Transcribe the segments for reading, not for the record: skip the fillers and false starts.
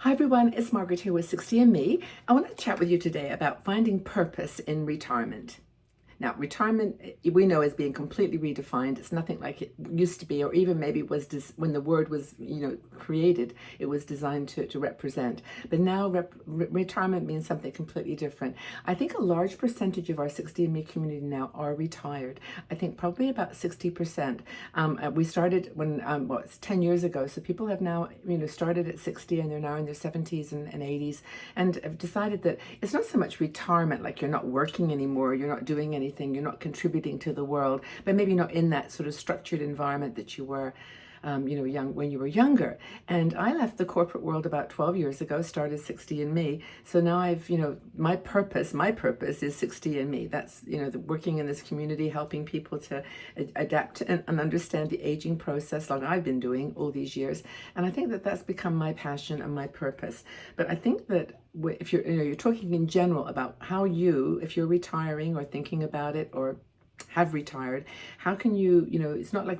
Hi everyone, it's Margaret here with 60 and Me. I want to chat with you today about finding purpose in retirement. Now, retirement we know is being completely redefined. It's nothing like it used to be, or even maybe was when the word was created. It was designed to represent. But now retirement means something completely different. I think a large percentage of our 60 and Me community now are retired. I think probably about 60%. We started when it's 10 years ago, so people have now started at 60 and they're now in their 70s and 80s, and have decided that it's not so much retirement, like you're not working anymore, you're not doing anything, you're not contributing to the world, but maybe not in that sort of structured environment that you were young when you were younger. And I left the corporate world about 12 years ago, started 60 and Me. So now I've, my purpose is 60 and Me. That's, working in this community, helping people to adapt and understand the aging process like I've been doing all these years. And I think that that's become my passion and my purpose. But I think that if you're talking in general about how if you're retiring or thinking about it or have retired, how can it's not like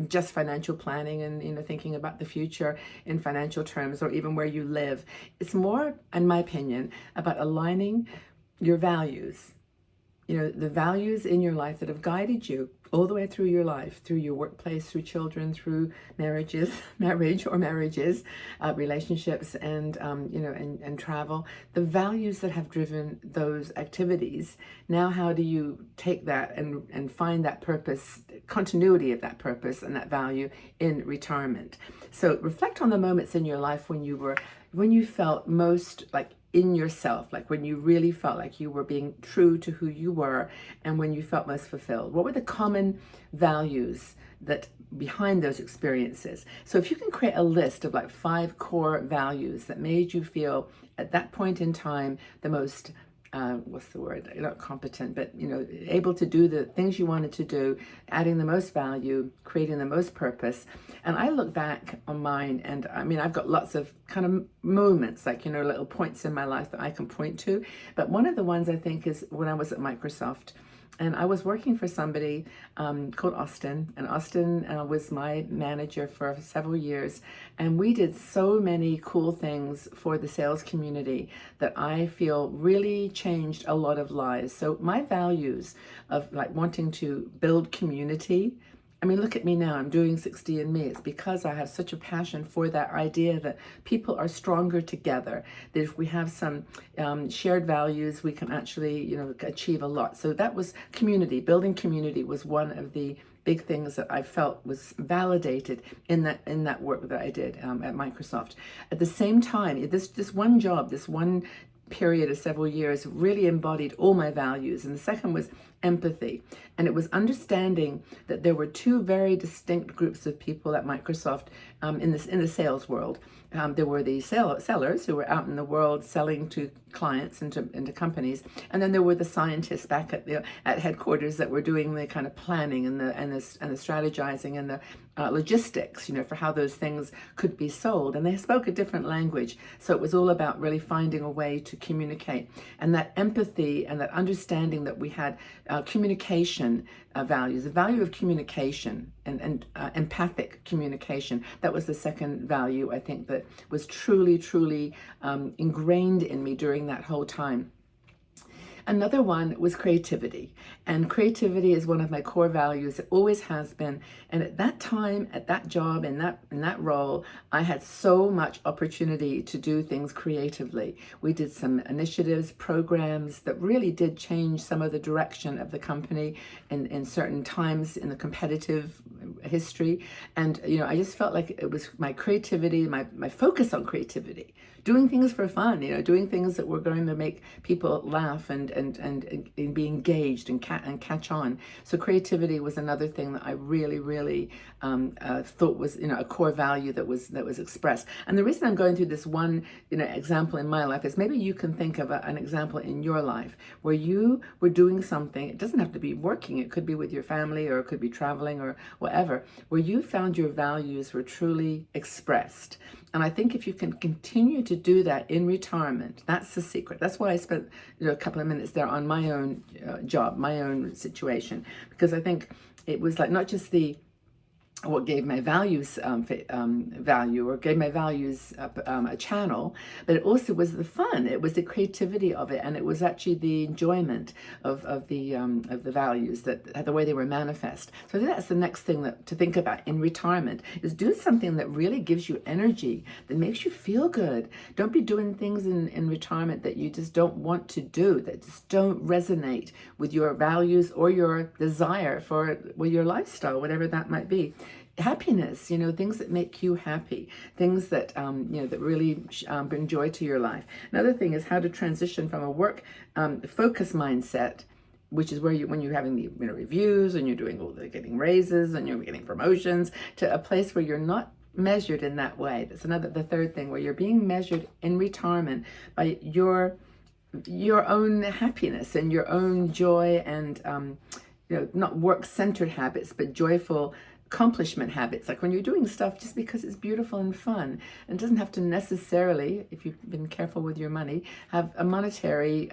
just financial planning and thinking about the future in financial terms or even where you live. It's more, in my opinion, about aligning your values, the values in your life that have guided you all the way through your life, through your workplace, through children, through marriage, relationships, and travel. The values that have driven those activities. Now, how do you take that and find that purpose, continuity of that purpose and that value in retirement? So reflect on the moments in your life when you felt most like in yourself, like when you really felt like you were being true to who you were and when you felt most fulfilled. What were the common values that behind those experiences? So if you can create a list of like 5 core values that made you feel at that point in time the most not competent, but able to do the things you wanted to do, adding the most value, creating the most purpose. And I look back on mine, and I mean, I've got lots of kind of moments, like little points in my life that I can point to, but one of the ones I think is when I was at Microsoft. And I was working for somebody called Austin, and Austin was my manager for several years. And we did so many cool things for the sales community that I feel really changed a lot of lives. So my values of like wanting to build community, I mean, look at me now, I'm doing 60 and Me. It's because I have such a passion for that idea that people are stronger together, that if we have some shared values, we can actually, achieve a lot. So that was community. Building community was one of the big things that I felt was validated in that work that I did at Microsoft. At the same time, this one job, this one period of several years really embodied all my values. And the second was empathy. And it was understanding that there were 2 very distinct groups of people at Microsoft in the sales world. There were the sellers who were out in the world selling to clients and to companies, and then there were the scientists back at headquarters that were doing the kind of planning and the strategizing and the logistics, for how those things could be sold. And they spoke a different language, so it was all about really finding a way to communicate. And that empathy and that understanding that we had communication values, the value of communication and empathic communication. That was the second value, I think, that was truly ingrained in me during that whole time. Another one was creativity, and creativity is one of my core values. It always has been. And at that time, at that job, in that role, I had so much opportunity to do things creatively. We did some initiatives, programs that really did change some of the direction of the company in certain times in the competitive history. And I just felt like it was my creativity, my focus on creativity, doing things for fun, doing things that were going to make people laugh and be engaged and catch on. So creativity was another thing that I really thought was a core value that was expressed. And the reason I'm going through this one example in my life is maybe you can think of an example in your life where you were doing something. It doesn't have to be working, it could be with your family, or it could be traveling or whatever, where you found your values were truly expressed. And I think if you can continue to do that in retirement, that's the secret. That's why I spent a couple of minutes there on my own job, my own situation, because I think it was like not just the what gave my values value, or gave my values a channel, but it also was the fun. It was the creativity of it, and it was actually the enjoyment of the values, that the way they were manifest. So I think that's the next thing that to think about in retirement, is do something that really gives you energy, that makes you feel good. Don't be doing things in retirement that you just don't want to do, that just don't resonate with your values or your desire for, well, your lifestyle, whatever that might be. Happiness, things that make you happy, things that that really bring joy to your life. Another thing is how to transition from a work focus mindset, which is where when you're having the reviews and you're doing all the getting raises and you're getting promotions, to a place where you're not measured in that way. That's the third thing, where you're being measured in retirement by your own happiness and your own joy, and not work-centered habits, but joyful accomplishment habits, like when you're doing stuff just because it's beautiful and fun. And it doesn't have to necessarily, if you've been careful with your money, have a monetary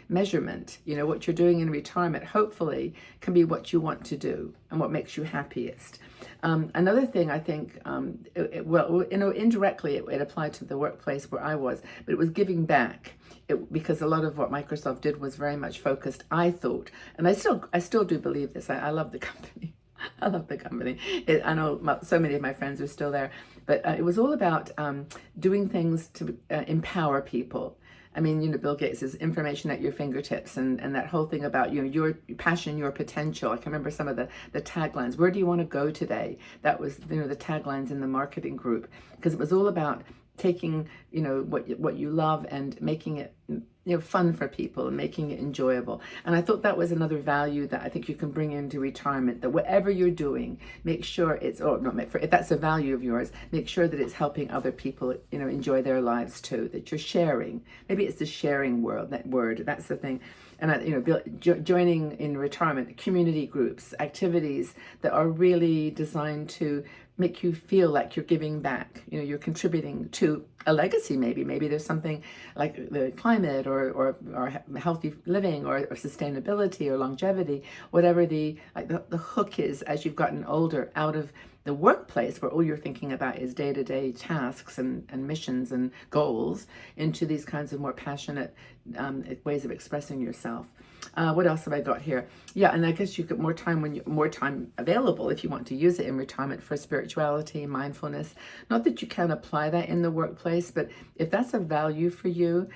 measurement. What you're doing in retirement hopefully can be what you want to do and what makes you happiest. Another thing I think, indirectly it applied to the workplace where I was, but it was giving back. Because a lot of what Microsoft did was very much focused, I thought, and I still do believe this. I love the company. I love the company. I know so many of my friends are still there, but it was all about doing things to empower people. I mean, Bill Gates is information at your fingertips, and that whole thing about, your passion, your potential. I can remember some of the taglines. Where do you want to go today? That was, the taglines in the marketing group, because it was all about taking, what you love and making it, fun for people and making it enjoyable. And I thought that was another value that I think you can bring into retirement, that whatever you're doing, make sure it's, if that's a value of yours, make sure that it's helping other people, enjoy their lives too, that you're sharing. Maybe it's the sharing word, that's the thing. And joining in retirement, community groups, activities that are really designed to make you feel like you're giving back. You're contributing to a legacy. Maybe there's something like the climate or healthy living or sustainability or longevity, whatever the hook is as you've gotten older, out of the workplace where all you're thinking about is day-to-day tasks and missions and goals, into these kinds of more passionate ways of expressing yourself. What else have I got here? Yeah, and I guess you get more time available if you want to use it in retirement for spirituality, mindfulness. Not that you can't apply that in the workplace, but if that's a value for you,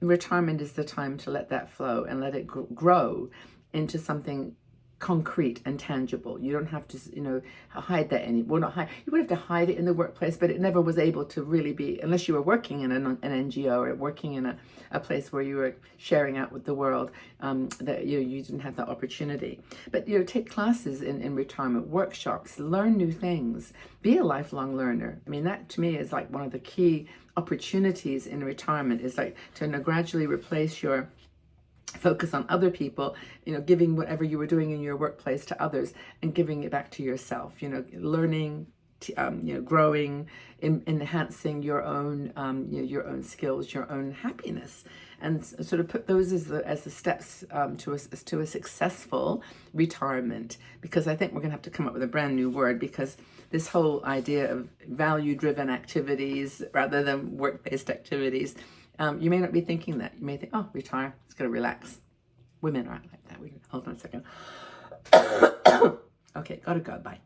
retirement is the time to let that flow and let it grow into something concrete and tangible. You don't have to, hide that anymore. Not hide. You would have to hide it in the workplace, but it never was able to really be, unless you were working in an NGO or working in a place where you were sharing out with the world, that you didn't have that opportunity. But take classes in retirement, workshops, learn new things, be a lifelong learner. I mean, that to me is like one of the key opportunities in retirement, is like to gradually replace your focus on other people, giving whatever you were doing in your workplace to others and giving it back to yourself, learning, growing, enhancing your own skills, your own happiness, and sort of put those as the steps to a successful retirement. Because I think we're going to have to come up with a brand new word, because this whole idea of value-driven activities rather than work-based activities, you may not be thinking that. You may think, oh, retire, it's going to relax. Women aren't like that. Hold on a second. Okay, gotta go. Bye.